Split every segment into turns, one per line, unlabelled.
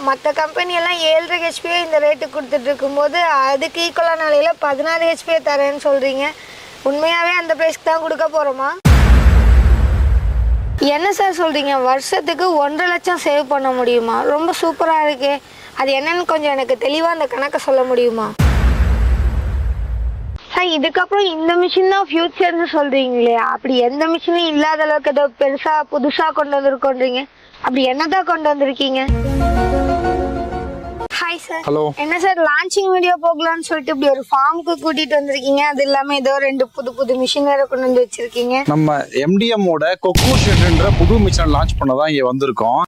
மற்ற கம்பெனியெல்லாம் 7.5 ஹெச்பியை இந்த ரேட்டுக்கு கொடுத்துட்டு இருக்கும்போது அதுக்கு ஈக்குவலான விலையில் 16 ஹெச்பியை தரேன்னு சொல்கிறீங்க. உண்மையாகவே அந்த ப்ரைஸ்க்கு தான் கொடுக்க போகிறோமா? என்ன சார் சொல்கிறீங்க? வருஷத்துக்கு 1.5 லட்சம் சேவ் பண்ண முடியுமா? ரொம்ப சூப்பராக இருக்கே. அது என்னன்னு கொஞ்சம் எனக்கு தெளிவாக அந்த கணக்கை சொல்ல முடியுமா? சார், இதுக்கப்புறம் இந்த மிஷின் தான் ஃபியூச்சர்னு சொல்கிறீங்களே, அப்படி எந்த மிஷினும் இல்லாத அளவுக்கு ஏதோ பெருசாக புதுசாக கொண்டு வந்திருக்கோன்றீங்க. அப்படி என்னதான் கொண்டு வந்திருக்கீங்க? Hi sir.
ஹலோ.
என்ன சார் லான்ச்சிங் வீடியோ போகலான்னு சொல்லிட்டு இப்படி ஒரு ஃபார்முக்கு கூட்டிட்டு வந்திருக்கீங்க. அது இல்லாம ஏதோ 2 புது மிஷின் வேற கொண்டு வந்து வச்சிருக்கீங்க.
நம்ம எம்டிஎம்மோட கொக்கோ ஷெட்ன்ற புது மிஷின் லான்ச் பண்ணதான் இங்க வந்திருக்கோம்.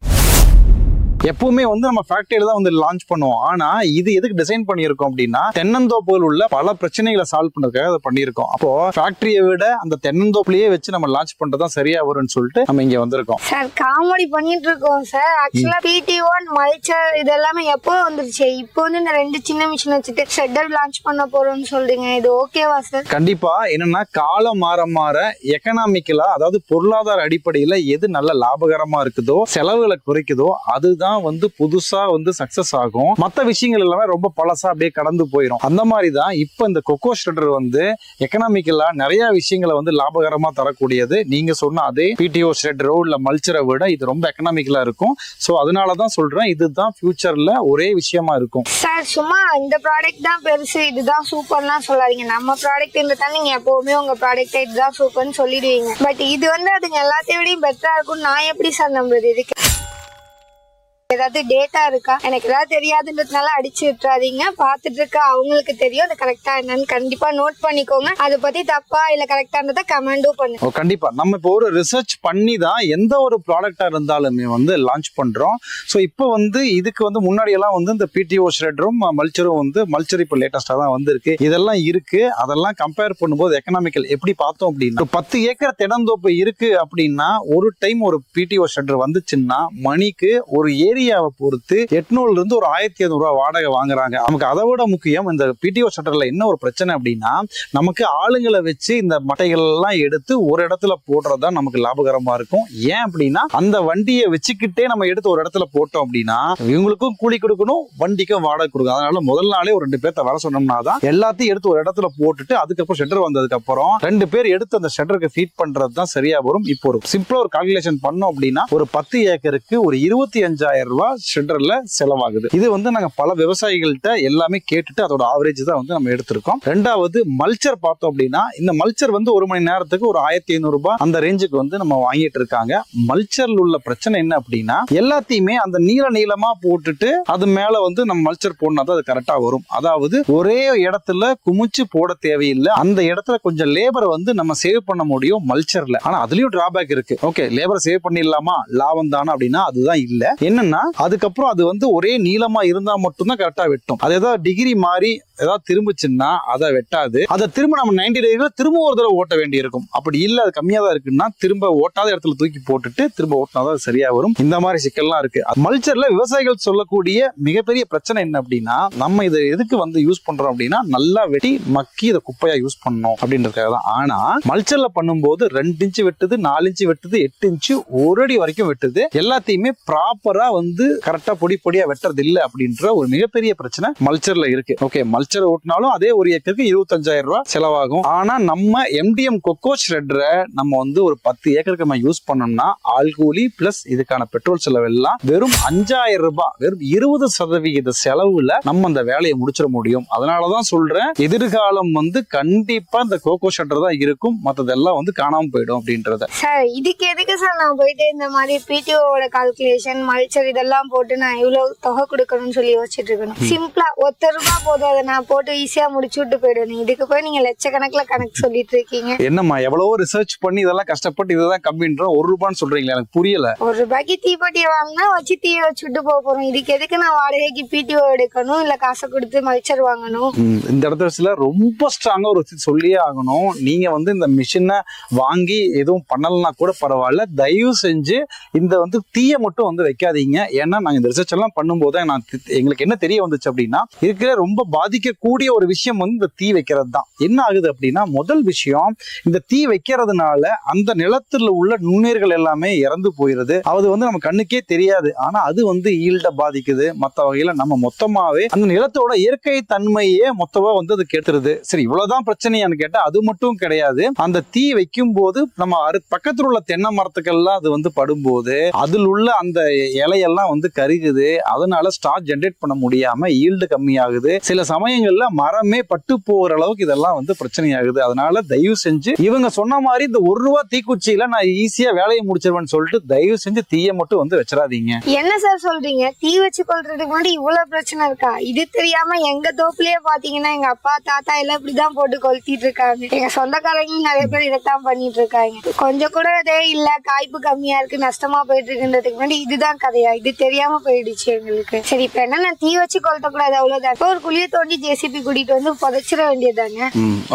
எப்பவுமே நம்ம ஃபேக்டரியில தான் லான்ச் பண்ணுவோம். ஆனா இது எதுக்கு டிசைன் பண்ணியிருக்கோம் அப்படின்னா, தென்னந்தோப்புகள் உள்ள பல பிரச்சனைகளை சால்வ் பண்றதுக்காக அதை பண்ணியிருக்கோம். அப்போ ஃபேக்டரியை விட அந்த தென்னந்தோப்புலயே வச்சு நம்ம லான்ச் பண்றதுதான் சரியா வரும்னு சொல்லிட்டு நம்ம இங்க வந்திருக்கோம்.
சார், காமெடி பண்ணிட்டு இருக்கோம் சார். ஆக்சுவலா PT1 மல்ச்சர் இதெல்லாமே எப்போ வந்துருச்சு. இப்போ இந்த 2 சின்ன மிஷின் வச்சுட்டு ஷெட்டர் லான்ச் பண்ண போறோம்னு சொல்றீங்க. இது ஓகேவா சார்?
கண்டிப்பா. என்னன்னா, காலம் மாற எக்கனாமிக்கலா, அதாவது பொருளாதார அடிப்படையில எது நல்ல லாபகரமா இருக்குதோ, செலவுகளை குறைக்குதோ, அதுதான் புதுசா சக்சஸ் ஆகும். மத்த விஷயங்கள் எல்லாமே ரொம்ப பழசா அப்படியே கடந்து போயிடும். அந்த மாதிரி தான் இப்ப இந்த கொக்கோ ஷெட்டர் எக்கனாமிக்கலா நிறைய விஷயங்களை லாபகரமா தரக்கூடியது. நீங்க சொன்ன அதே PTO ஷெட்டரோ இல்ல மல்ச்சரை விட இது ரொம்ப எக்கனாமிக்கலா இருக்கும். சோ அதனாலதான் சொல்றேன், இதுதான் ஃபியூச்சர்ல ஒரே விஷயமா இருக்கும்.
சார், சும்மா இந்த ப்ராடக்ட் தான் பெருசு, இதுதான் சூப்பர்லாம் சொல்லாதீங்க. நம்ம ப்ராடக்ட் இருந்தாலும் நீங்க எப்பவுமே உங்க ப்ராடக்ட் இதுதான் சூப்பர்னு சொல்லிடுவீங்க. பட் இது அதுங்க எல்லாத்தையும் விடையும் பெட்டரா இருக்கும். நான் எப்படி சார் நம்புறது? இதுக்கு ஏதாவது டேட்டா இருக்கா? எனக்கு ஏதாவது தெரியாதுன்றதுனால அடிச்சு விட்டுறாதீங்க. பாத்துட்டு இருக்க அவங்களுக்கு தெரியும் அது கரெக்டா என்னன்னு. கண்டிப்பா நோட் பண்ணிக்கோங்க. அதை பத்தி தப்பா இல்ல கரெக்டான்றத கமெண்டும் பண்ணுங்க.
கண்டிப்பா. நம்ம இப்போ ஒரு ரிசர்ச் பண்ணி தான் எந்த ஒரு ப்ராடக்டா இருந்தாலுமே லான்ச் பண்றோம். ஸோ இப்போ இதுக்கு முன்னாடி எல்லாம் இந்த PTO ஷெட்டரும் மல்ச்சரும் மல்ச்சர் இப்போ லேட்டஸ்டா தான் வந்திருக்கு. இதெல்லாம் இருக்கு. அதெல்லாம் கம்பேர் பண்ணும்போது எக்கனாமிக்கல் எப்படி பார்த்தோம் அப்படின்னா, 10 ஏக்கர் தென்னந்தோப்பு இருக்கு அப்படின்னா ஒரு டைம் ஒரு PTO ஷெட்டர் வந்துச்சுன்னா மணிக்கு ஒரு ஏரியாவை பொறுத்து 800 இருந்து ஒரு 1500 ரூபாய் வாடகை வாங்குறாங்க. நமக்கு அதை விட முக்கியம், இந்த PTO ஷெட்டர்ல என்ன ஒரு பிரச்சனை அப்படின்னா, நமக்கு ஆளுங்களை வச்சு இந்த மட்டைகள் எல்லாம் எடுத்து ஒரு இடத்துல போடுறதா நமக்கு லாபகரமா இருக்கும். ஏன் அப்படின்னா, அந்த வண்டியை வச்சுக்கிட்டே நம்ம எடுத்து ஒரு இடத்துல போட்டோம் அப்படின்னா இவங்களுக்கும் கூலி கொடுக்கணும், வண்டிக்கும் வாடகை கொடுக்கணும். அதனால முதல் நாளே ஒரு 2 பேர்த்த வர சொன்னோம்னா தான் எல்லாத்தையும் எடுத்து ஒரு இடத்துல போட்டுட்டு அதுக்கப்புறம் ஷெட்டர் வந்ததுக்கு அப்புறம் 2 பேர் எடுத்து அந்த ஷெட்டருக்கு ஃபீட் பண்றது தான் சரியா வரும். இப்போ ஒரு சிம்பிளா ஒரு கால்குலேஷன் பண்ணோம் அப்படின்னா, ஒரு 10 ஏக்கருக்கு ஒரு 25,000 ரூபாய் ஷெட்டர்ல செலவாகுது. இது நாங்க பல விவசாயிகள்கிட்ட எல்லாமே கேட்டுட்டு அதோட ஆவரேஜ் தான் நம்ம எடுத்திருக்கோம். ரெண்டாவது மல்ச்சர் பார்த்தோம் அப்படின்னா, இந்த மல்ச்சர் 1 மணி நேரத்துக்கு ஒரு 1500 ரூபாய் அந்த ரேஞ்சுக்கு நம்ம வாங்கிட்டு இருக்காங்க. மல்ச்சர்ல உள்ள பிரச்சனை என்ன அப்படின்னா, எல்லாத்தையுமே அந்த நீளமா போட்டுட்டு அது மேல நம்ம மல்ச்சர் போடணும், அது கரெக்டா வரும். அதாவது ஒரே இடத்துல குமிச்சு போட தேவையில்லை. அந்த இடத்துல கொஞ்சம் லேபரை நம்ம சேவ் பண்ண முடியும் மல்ச்சர்ல. ஆனா அதுலயும் டிராபேக் இருக்கு. ஓகே, லேபரை சேவ் பண்ணிடலாமா, லாபம் தானே அப்படின்னா அதுதான் இல்ல. என்னன்னா, அதுக்கப்புறம் அது ஒரே நீளமா இருந்தா மட்டும்தான் கரெக்டா வெட்டும். அது ஏதாவது டிகிரி மாறி ஏதாவது திரும்பிச்சுன்னா அதை வெட்டாது. அதை திரும்ப நம்ம 90 டிகிரில திரும்ப ஒரு தடவை ஓட்ட வேண்டி இருக்கும். அப்படி இல்ல, அது கம்மியா தான் இருக்குன்னா திரும்ப ஓட்டாத இடத்துல தூக்கி போட்டுட்டு திரும்ப ஓட்டினாதான் சரியா வரும். இந்த மாதிரி சிக்கல்லாம் இருக்கு. மல்ச்சர்ல விவசாயிகள் சொல்லக்கூடிய மிகப்பெரிய பிரச்சனை என்ன அப்படின்னா, நம்ம இதை எதுக்கு யூஸ் பண்றோம் அப்படின்னா, நல்லா வெட்டி மக்கி இதை குப்பையா யூஸ் பண்ணணும் அப்படின்றதுக்காக தான். ஆனா மல்ச்சர்ல பண்ணும்போது 2 இன்ச்சு வெட்டுது, 4 இன்ச்சு வெட்டுது, 8 இன்ச்சு 1 அடி வரைக்கும் வெட்டுது. எல்லாத்தையுமே ப்ராப்பரா கரெக்டா பொடியா வெட்டுறது இல்ல அப்படின்ற ஒரு மிகப்பெரிய பிரச்சனை மல்ச்சர்ல இருக்கு. ஓகே, மல்ச்சர் ஓட்டினாலும் அதே ஒரு ஏக்கருக்கு 25,000 ரூபாய் செலவாகும். ஆனா நம்ம MDM கொக்கோ ஷெட்டரை நம்ம ஒரு 10 ஏக்கருக்கு நம்ம யூஸ் பண்ணோம்னா ஆள் கூலி பிளஸ் இதுக்கான பெட்ரோல் செலவு எல்லாம் வெறும் 5,000 ரூபாய், வெறும் 20% செலவுல நம்ம அந்த வேலையை முடிச்சிட முடியும். அதனாலதான் சொல்றேன், எதிர்காலம் கண்டிப்பா இந்த கொக்கோ ஷெட்டர் தான் இருக்கும், மத்ததெல்லாம் காணாம போயிடும் அப்படின்றத.
சார், இதுக்கு எதுக்கு சார் நான் போயிட்டு இந்த மாதிரி PTOவோட கால்குலேஷன் மல்ச்சர் இதெல்லாம் போட்டு நான் இவ்வளவு தொகை கொடுக்கணும்னு சொல்லி யோசிச்சுட்டு இருக்கணும்? சிம்பிளா ₹1 போதும், அதை நான் போட்டு ஈஸியா முடிச்சு விட்டு போயிடுவேன். இதுக்கு போய் நீங்க லட்சக்கணக்கில் கணக்கு சொல்லிட்டு இருக்கீங்க.
என்னம்மா, எவ்வளவோ ரிசர்ச் பண்ணி இதெல்லாம் கஷ்டப்பட்டு இதுதான் கம்மின்றோம், ₹1 சொல்றீங்களா? எனக்கு புரியல.
₹1 தீப்பெட்டியை வாங்கினா வச்சு தீயை வச்சுட்டு போறோம். இதுக்கு எதுக்கு நான் வாடகைக்கு PTO எடுக்கணும், இல்ல காசை கொடுத்து மல்ச்சர் வாங்கணும்?
இந்த இடத்துல ரொம்ப ஸ்ட்ராங்கா ஒரு சொல்லியே ஆகணும். நீங்க இந்த மிஷினை வாங்கி எதுவும் பண்ணலன்னா கூட பரவாயில்ல, தயவு செஞ்சு இந்த தீயை மட்டும் வைக்காதீங்க. ஏன்னா நாங்க இந்த ரிசர்ச் எல்லாம் பண்ணும்போது எங்களுக்கு என்ன தெரிய வந்துச்சு அப்படின்னா, இருக்கிற ரொம்ப பாதிக்கக்கூடிய ஒரு விஷயம் வந்து இந்த தீ வைக்கிறது தான். என்ன ஆகுது அப்படின்னா, முதல் விஷயம், இந்த தீ வைக்கிறதுனால அந்த நிலத்துல உள்ள நுண்ணுயிர்கள் எல்லாமே இறந்து போயிருது. அது வந்து நம்ம கண்ணுக்கே தெரியாது. ஆனா அது வந்து ஈல்ட பாதிக்குது. மற்ற வகையில நம்ம மொத்தமாவே அந்த நிலத்தோட இயற்கை தன்மையே மொத்தமா வந்து அது கெடுத்துருது. சரி, இவ்வளவுதான் பிரச்சனையான்னு கேட்டா அது மட்டும் கிடையாது. அந்த தீ வைக்கும் போது நம்ம பக்கத்துல உள்ள தென்னை மரத்துக்கெல்லாம் அது வந்து படும்போது அதில் உள்ள அந்த இலையெல்லாம் வந்து கருகுது. அதனால ஸ்டாக் ஜென்ரேட் பண்ண முடியாம ஈல்டு கம்மியாகுது. சில சமயங்கள்ல மரமே பட்டு போகிற அளவுக்கு இதெல்லாம் வந்து பிரச்சனையாகுது. அதனால தயவு செஞ்சு இவங்க சொன்ன மாதிரி இந்த ₹1 தீக்குச்சியில நான் ஈஸியா வேலையை முடிச்சிருவேன்னு சொல்லிட்டு தயவு செஞ்சு தீயை மட்டும் வந்து வச்சிடாதீங்க.
என்ன சார் சொல்றீங்க? தீ வச்சு கொள்றதுக்கு முன்னாடி இவ்வளவு பிரச்சனை இருக்கா? இது தெரியாம எங்க தோப்புலயே பாத்தீங்கன்னா எங்க அப்பா தாத்தா எல்லாம் இப்படிதான் போட்டு கொளுத்திட்டு இருக்காங்க. எங்க சொந்தக்காரங்களும் நிறைய பேர் இதைத்தான் பண்ணிட்டு இருக்காங்க. கொஞ்சம் கூட அதே இல்ல, காய்ப்பு கம்மியா இருக்கு, நஷ்டமா போயிட்டு இருக்குன்றதுக்கு முன்னாடி இதுதான் கதையா? இது தெரியாம போயிடுச்சு எங்களுக்கு. சரி, இப்ப என்ன, நான் தீ வச்சு கொளுத்த கூடாது அவ்வளவுதான். ஒரு குழியை தோண்டி ஜேசிபி கூட்டிட்டு வந்து புதைச்சிட வேண்டியதாங்க.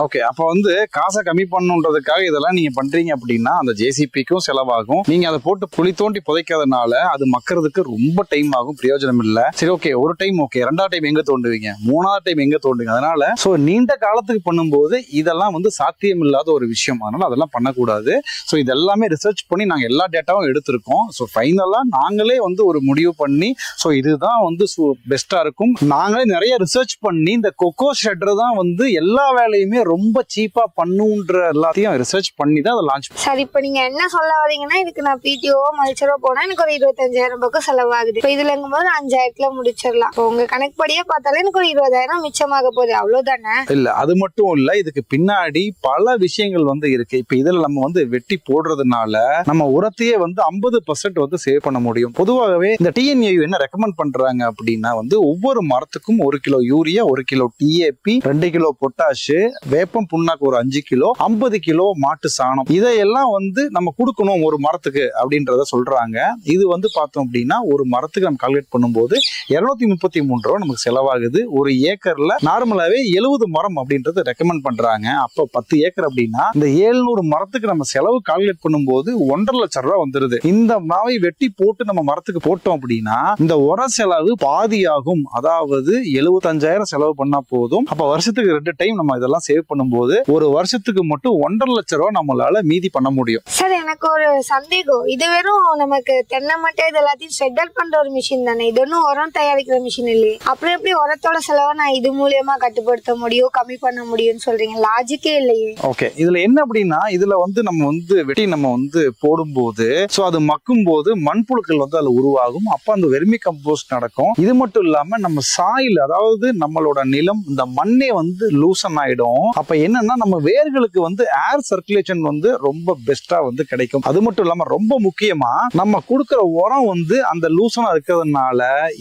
ஓகே, அப்ப வந்து காசை கம்மி பண்ணுன்றதுக்காக இதெல்லாம் நீங்க பண்றீங்க அப்படின்னா அந்த ஜேசிபிக்கும் செலவாகும். நீங்க அதை போட்டு குழி தோண்டி புதைக்கிறதுனால அது மக்கறதுக்கு ரொம்ப டைம் ஆகும், பிரயோஜனம் இல்ல. சரி, ஓகே, ஒரு டைம் ஓகே, 2வது டைம் எங்க தோண்டுவீங்க, 3வது டைம் எங்க தோண்டுவீங்க? அதனால சோ நீண்ட காலத்துக்கு பண்ணும்போது இதெல்லாம் வந்து சாத்தியம் இல்லாத ஒரு விஷயம். அதனால அதெல்லாம் பண்ணக்கூடாது. ஸோ இதெல்லாமே ரிசர்ச் பண்ணி நாங்கள் எல்லா டேட்டாவும் எடுத்திருக்கோம். ஸோ ஃபைனலாக நாங்களே வந்து ஒரு முடிவு பண்ணி ஸோ இதுதான் வந்து பெஸ்ட்டாக இருக்கும். நாங்களே நிறைய ரிசர்ச் பண்ணி இந்த கொக்கோ ஷெட்டர் தான் வந்து எல்லா வேலையுமே ரொம்ப சீப்பாக பண்ணுன்ற எல்லாத்தையும் ரிசர்ச் பண்ணி தான் அதை லான்ச்.
சார், இப்போ நீங்கள் என்ன சொல்ல வரீங்கன்னா, இதுக்கு நான் பிடிஓ மல்ச்சரோ போனால் எனக்கு ஒரு 25,000 பக்கம் செலவாகுது. இப்போ இதுலங்கும் போது 5,000 முடிச்சிடலாம். இப்போ உங்கள் கணக்குப்படியே பார்த்தாலே எனக்கு ஒரு 20,000 மிச்சமாக போகுது, அவ்வளோதானே?
இல்லை, அது மட்டும் இல்லை, இதுக்கு பின்னாடி பல விஷயங்கள் வந்து இருக்கு. இப்போ இதில் நம்ம வந்து வெட்டி போடுறதுனால நம்ம உரத்தையே வந்து 50% வந்து சேவ் பண்ண முடியும். பொதுவாகவே இந்த டிஎன்ஏயு என்ன ரெக்கமெண்ட் பண்றாங்க அப்படின்னா வந்து ஒவ்வொரு மரத்துக்கும் 1 kilo urea, 1 kilo DAP, 2 kilo potash, வேப்பம் புண்ணாக்கு ஒரு 5 கிலோ, 50 கிலோ மாட்டு சாணம், இதையெல்லாம் வந்து நம்ம கொடுக்கணும் ஒரு மரத்துக்கு அப்படின்றத சொல்றாங்க. இது வந்து பார்த்தோம் அப்படின்னா ஒரு மரத்துக்கு நம்ம கால்குலேட் பண்ணும்போது 233 ரூபா நமக்கு செலவாகுது. ஒரு ஏக்கர்ல நார்மலாவே 70 மரம் அப்படின்றது ரெக்கமெண்ட் பண்றாங்க. அப்போ 10 ஏக்கர் அப்படின்னா இந்த 700 மரத்துக்கு நம்ம செலவு கால்குலேட் பண்ணும்போது 1,50,000 ரூபா வந்துருது. இந்த மாவை வெட்டி போட்டு நம்ம மரத்துக்கு போட்டோம் அப்படின்னா இந்த உர செலவு பாதியாகும். அதாவது 75,000 செலவு பண்ணா போதும். அப்ப வருஷத்துக்கு 2 டைம் நம்ம இதெல்லாம் சேவ் பண்ணும்போது ஒரு வருஷத்துக்கு மட்டும் 1,50,000 ரூபா நம்மளால மீதி பண்ண முடியும்.
சார், எனக்கு ஒரு சந்தேகம். இது வெறும் நமக்கு தென்னை மட்டை இது எல்லாத்தையும் ஷெட்டர் பண்ற ஒரு மிஷின் தானே? இது ஒன்றும் உரம் தயாரிக்கிற மிஷின் இல்லையே. அப்புறம் எப்படி உரத்தோட செலவை நான் இது மூலியமா கட்டுப்படுத்த முடியும், கம்மி பண்ண முடியும்னு சொல்றீங்க? லாஜிக்கே இல்லையே.
ஓகே, இதுல என்ன அப்படின்னா, இதுல வந்து நம்ம வந்து வெட்டி நம்ம வந்து போடும்போது சோ அது மக்கும் போது மண்புழுக்கள் வந்து அதுல உருவாகும். அப்ப அந்த வெர்மி கம்போஸ்ட் நடக்கும். இது மட்டும் இல்லாம நம்ம சாயில், அதாவது நம்மளோட நிலம், இந்த மண்ணே வந்து லூசன் ஆயிடும். அப்ப என்னன்னா நம்ம வேர்களுக்கு வந்து ஏர் சர்க்குலேஷன் வந்து ரொம்ப பெஸ்டா வந்து கிடைக்கும். அது மட்டும் இல்லாம ரொம்ப முக்கியமா நம்ம கொடுக்கிற உரம் வந்து அந்த லூசனா இருக்கிறதுனால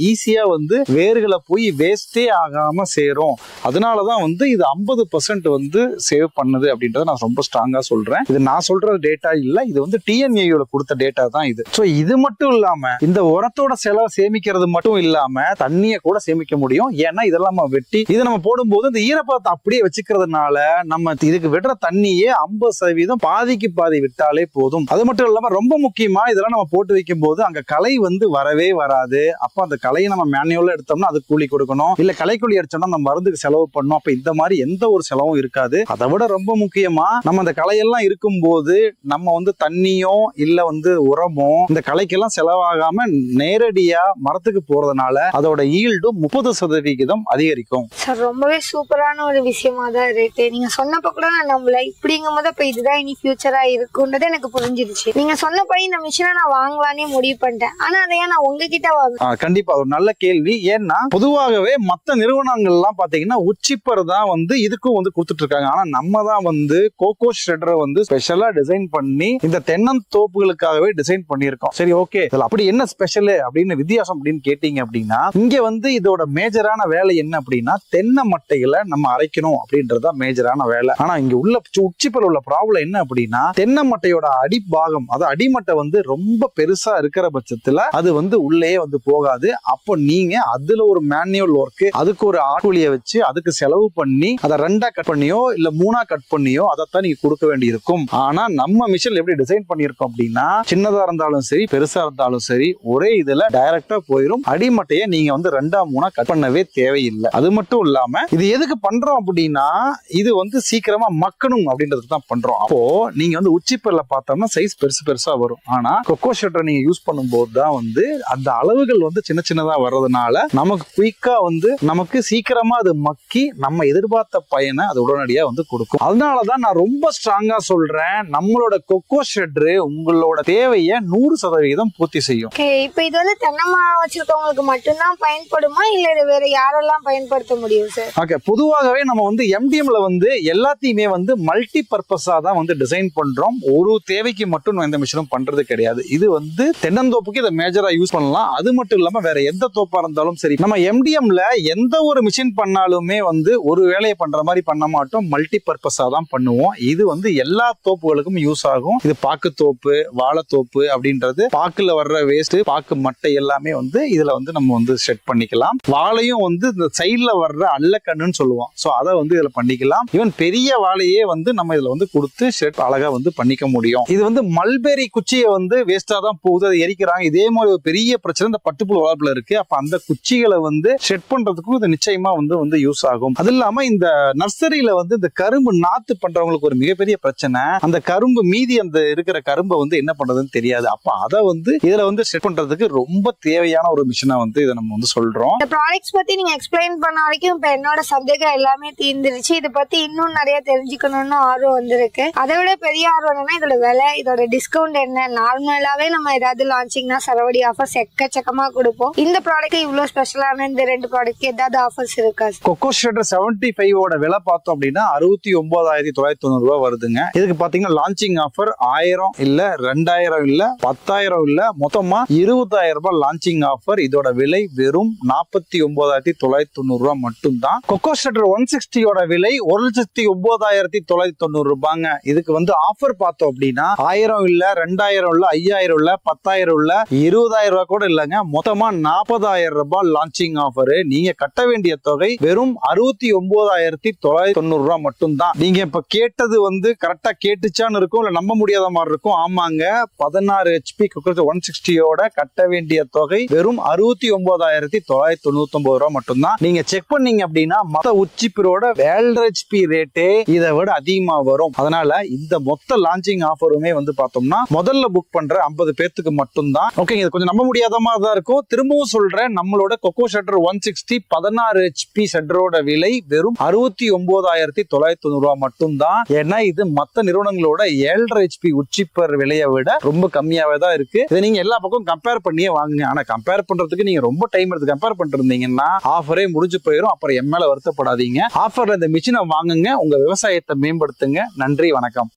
ஈஸியா வந்து வேர்களை போய் வேஸ்டே ஆகாம சேரும். அதனாலதான் வந்து இது 50% வந்து சேவ் பண்ணுது அப்படின்றத நான் ரொம்ப ஸ்ட்ராங்கா சொல்றேன். இது நான் சொல்ற டேட்டா இல்ல, இது வந்து டிஎன்ஏயோட கொடுத்த டேட்டா தான் இது. சோ இது மட்டும் இல்லாம இந்த உரத்தோட செலவு சேமிக்கிறது மட்டும் இல்லாம தண்ணியை கூட சேமிக்க முடியும். ஏன்னா இதெல்லாம் நம்ம வெட்டி இதை நம்ம போடும்போது இந்த ஈரப்பதத்தை அப்படியே வச்சுக்கிறதுனால நம்ம இதுக்கு விடுற தண்ணியே 50% பாதிக்கு பாதி விட்டாலே போதும். அது மட்டும் இல்லாம ரொம்ப முக்கியமா இதெல்லாம் நம்ம போட்டு வைக்கும் போது அங்க களை வந்து வரவே வராது. அப்ப அந்த களையை நம்ம மேனுவலா எடுத்தோம்னா அது கூலி கொடுக்கணும், இல்ல களைக்கூலி அடிச்சோம்னா நம்ம மருந்துக்கு செலவு பண்ணணும். அப்ப இந்த மாதிரி எந்த ஒரு செலவும் இருக்காது. அதை விட ரொம்ப முக்கியமா நம்ம அந்த களையெல்லாம் இருக்கும்போது நம்ம வந்து தண்ணியோ இல்ல வந்து உரமோ இந்த களைக்கெல்லாம் செலவாகாம நேரடியா மரத்துக்கு போறதுனால அதோட ஈல்டும் 30% அதிகரிக்கும்.
சார், ரொம்பவே சூப்பரான ஒரு விஷயமா தான் இருக்கு. நீங்க சொன்னப்ப கூட நான் நம்மள இப்படிங்கும் போது இப்ப இதுதான் இனி ஃபியூச்சரா இருக்குன்றது எனக்கு புரிஞ்சிருச்சு. நீங்க சொன்னபடி இந்த மிஷினை நான் வாங்கலானே முடிவு பண்ணிட்டேன். ஆனா அதையா நான் உங்ககிட்ட வாங்க.
கண்டிப்பா ஒரு நல்ல கேள்வி. ஏன்னா பொதுவாகவே மத்த நிறுவனங்கள் எல்லாம் பாத்தீங்கன்னா உச்சிப்பர் தான் வந்து இதுக்கும் வந்து கொடுத்துட்டு இருக்காங்க. ஆனா நம்ம தான் வந்து கோகோ ஷ்ரெட்டரை வந்து ஸ்பெஷலா டிசைன் பண்ணி இந்த தென்னந்தோப்புகளுக்காகவே டிசைன் பண்ணியிருக்கோம். சரி, ஓகே, அப்படி என்ன ஸ்பெஷல் அப்படின்னு வித்தியாசம் அப்படின்னு கேட்டீங்க அப்படின்னா இங்க வந்து இதோட மேஜரான வேலை என்ன அப்படின்னா தென்னை மட்டைகளை நம்ம அரைக்கணும் அப்படின்றத மேஜரான வேலை. ஆனா இங்க உள்ள உச்சிப்பர் உள்ள ப்ராப்ளம் என்ன அப்படின்னா தென்னை மட்டையோட அடிபாகம், அது அடிமட்டை வந்து ரொம்ப பெருசா இருக்கிற பட்சத்துல அது வந்து உள்ளே வந்து போகாது. அப்போ நீங்க அதுல ஒரு மேனுவல் ஒர்க், அதுக்கு ஒரு ஆட்கூலியை வச்சு அதுக்கு செலவு பண்ணி அதை 2ஆ கட் பண்ணியோ இல்ல 3ஆ கட் பண்ணியோ அதைத்தான் நீங்க கொடுக்க வேண்டி இருக்கும். ஆனா நம்ம மிஷின் எப்படி டிசைன் பண்ணியிருக்கோம் அப்படின்னா சின்னதா இருந்தாலும் சரி பெருசா இருந்தாலும் சரி ஒரே இதுல டைரக்டா போயிடும். அடிமட்டையை நீங்க வந்து 2-3 கட் பண்ணவே தேவையில்லை. அது மட்டும் இல்லாம இது எதுக்கு பண்றோம் அப்படின்னா, இது வந்து சீக்கிரமா மக்கணும் அப்படின்றதுக்கு தான் பண்றோம். அப்போ நீங்க வந்து உச்சிப்பல்ல பார்த்தோம்னா சைஸ் பெருசு பெருசா வரும். ஆனா கொக்கோ ஷட்டர் நீங்க யூஸ் பண்ணும்போது தான் வந்து அந்த அளவுகள் வந்து சின்ன சின்னதா வர்றதுனால நமக்கு குயிக்கா வந்து நமக்கு சீக்கிரமா அது மக்கி நம்ம எதிர்பார்த்த பயனை அது உடனடியா வந்து கொடுக்கும். அதனாலதான் நான் ரொம்ப ஸ்ட்ராங்கா சொல்றேன், நம்மளோட கொக்கோ ஷட்டர் உங்களோட தேவையை 100% பூர்த்தி செய்யும்.
இப்ப இது வந்து தென்னை மரம் வச்சிருக்கவங்களுக்கு மட்டும்தான் பயன்படுமா, இல்ல இது வேற யாரெல்லாம் பயன்படுத்த முடியும் சார்?
ஓகே, பொதுவாகவே நம்ம வந்து MDMல வந்து எல்லாத்தையுமே வந்து மல்டி பர்பஸா தான் வந்து டிசைன் பண்றோம். ஒரு தேவைக்கு மட்டும் எந்த மிஷினும் பண்றது கிடையாது. இது வந்து தென்னந்தோப்புக்கு இதை மேஜரா யூஸ் பண்ணலாம். அது மட்டும் இல்லாம வேற எந்த தோப்பா இருந்தாலும் சரி, நம்ம MDMல எந்த ஒரு மிஷின் பண்ணாலுமே வந்து ஒரு வேலையை பண்ற மாதிரி பண்ண மாட்டோம், மல்டி பர்பஸா தான் பண்ணுவோம். இது வந்து எல்லா தோப்புகளுக்கும் யூஸ் ஆகும். இது பாக்கு தோப்பு, வாழைத்தோப்பு அப்படின்றது பாக்குல வர்ற வேஸ்ட், பாக்கு மட்டை எல்லாமே வந்து இதுல வந்து நம்ம வந்து செட் பண்ணிக்கலாம். வாழையும் வந்து இந்த சைட்ல வர்ற அல்லக்கண்ணுன்னு சொல்லுவோம், சோ அதை வந்து இதுல பண்ணிக்கலாம். ஈவன் பெரிய வாழையே வந்து நம்ம இதுல வந்து கொடுத்து செட் அழகா வந்து பண்ணிக்க முடியும். இது வந்து மல்பெரி குச்சியை வந்து வேஸ்டா தான் போகுது, அதை எரிக்கிறாங்க. இதே மாதிரி ஒரு பெரிய பிரச்சனை இந்த பட்டுப்புழு வளர்ப்புல இருக்கு. அப்ப அந்த குச்சிகளை வந்து செட் பண்றதுக்கும் இது நிச்சயமா வந்து யூஸ் ஆகும். அது இல்லாம இந்த நர்சரியில வந்து இந்த கரும்பு நாத்து பண்றவங்களுக்கு ஒரு மிகப்பெரிய பிரச்சனை, அந்த கரும்பு மீதி அந்த இருக்கிற கரும்பை வந்து என்ன பண்றதுன்னு தெரியாது. அப்ப அதை வந்து இதுல வந்து செட் பண்றதுக்கு ரொம்ப தேவையான ஒரு மிஷினா வந்து இதை நம்ம வந்து சொல்றோம்.
இந்த ப்ராடக்ட்ஸ் பத்தி நீங்க எக்ஸ்பிளைன் பண்ண வரைக்கும் இப்ப என்னோட சந்தேகம் எல்லாமே தீர்ந்துருச்சு. இதை பத்தி இன்னும் நிறைய தெரிஞ்சுக்கணும்னு ஆர்வம் வந்திருக்கு. அதை விட பெரிய ஆர்வம் என்னன்னா இதோட விலை, இதோட டிஸ்கவுண்ட் என்ன. நார்மலாவே நம்ம ஏதாவது லான்ச்சிங்னா சரவடி ஆஃபர்ஸ் எக்கச்சக்கமா கொடுப்போம். இந்த ப்ராடக்ட் இவ்வளவு ஸ்பெஷலான இந்த 2 ப்ராடக்ட் ஏதாவது ஆஃபர்ஸ் இருக்கா?
கொக்கோ ஷட்டர் 75 விலை பார்த்தோம் அப்படின்னா 69,990 ரூபாய் வருதுங்க. இதுக்கு பாத்தீங்கன்னா லான்ச்சிங் ஆஃபர் 1000 இல்ல 2000 இல்ல 10,000 இல்ல மொத்தமா 20,000 ரூபாய் லான்ச்சிங் ஆஃபர். இதோட விலை வெறும் 49,990 ரூபாய் மட்டும்தான். கொக்கோ ஷட்டர் 160 விலை 1,09,990 ரூபாங்க. இதுக்கு வந்து ஆஃபர் பார்த்தோம் அப்படின்னா 1000 இல்ல 2000 இல்ல 5000 இல்ல 10,000 இல்ல 20,000 ரூபாய் கூட இல்லங்க, மொத்தமா 40,000 ரூபாய் லான்ச்சிங் ஆஃபர். நீங்க கட்ட வேண்டிய தொகை வெறும் 69,990 ரூபாய் மட்டும்தான். நீங்க இப்ப கேட்டது வந்து கரெக்டா கேட்டுச்சான்னு இருக்கும், இல்ல நம்ப முடியாத மாதிரி இருக்கும். ஆமாங்க, 16 HP கொக்கோ 160 கட்ட வேண்டிய தொகை வெறும் 69,999 ரூபாய் மட்டும்தான். நீங்க செக் பண்ணீங்க அப்படின்னா மொத்த உச்சிப்பிரோட 7.5 HP ரேட்டே இதை விட அதிகமா வரும். அதனால இந்த மொத்த லான்ச்சிங் ஆஃபருமே வந்து பார்த்தோம்னா முதல்ல புக் பண்ற 50 பேத்துக்கு மட்டும்தான். ஓகே, இது கொஞ்சம் நம்ப முடியாத மாதிரி தான் இருக்கும். திரும்பவும் சொல்றேன், நம்மளோட கொக்கோ ஷட்டர் 160 16 HP ஷட்டரோட விலை வெறும் 69,990 ரூபாய் மட்டும்தான். ஏன்னா இது மத்த நிறுவனங்களோட 7.5 HP உச்சிப்பர் விலையை விட ரொம்ப கம்மியாவே தான் இருக்கு. இதை நீங்க எல்லா பக்கம் கம்பேர் பண்ணியே வாங்குங்க. ஆனா கம்பேர் பண்றதுக்கு நீங்க ரொம்ப டைம் எடுத்து கம்பேர் பண்ணிட்டு இருந்தீங்கன்னா ஆஃபரே முடிஞ்சு போயிடும். அப்புறம் என் மேல வருத்தப்படாதீங்க. ஆஃபர்ல இந்த மிஷினை வாங்குங்க, உங்க விவசாயத்தை மேம்படுத்துங்க. நன்றி, வணக்கம்.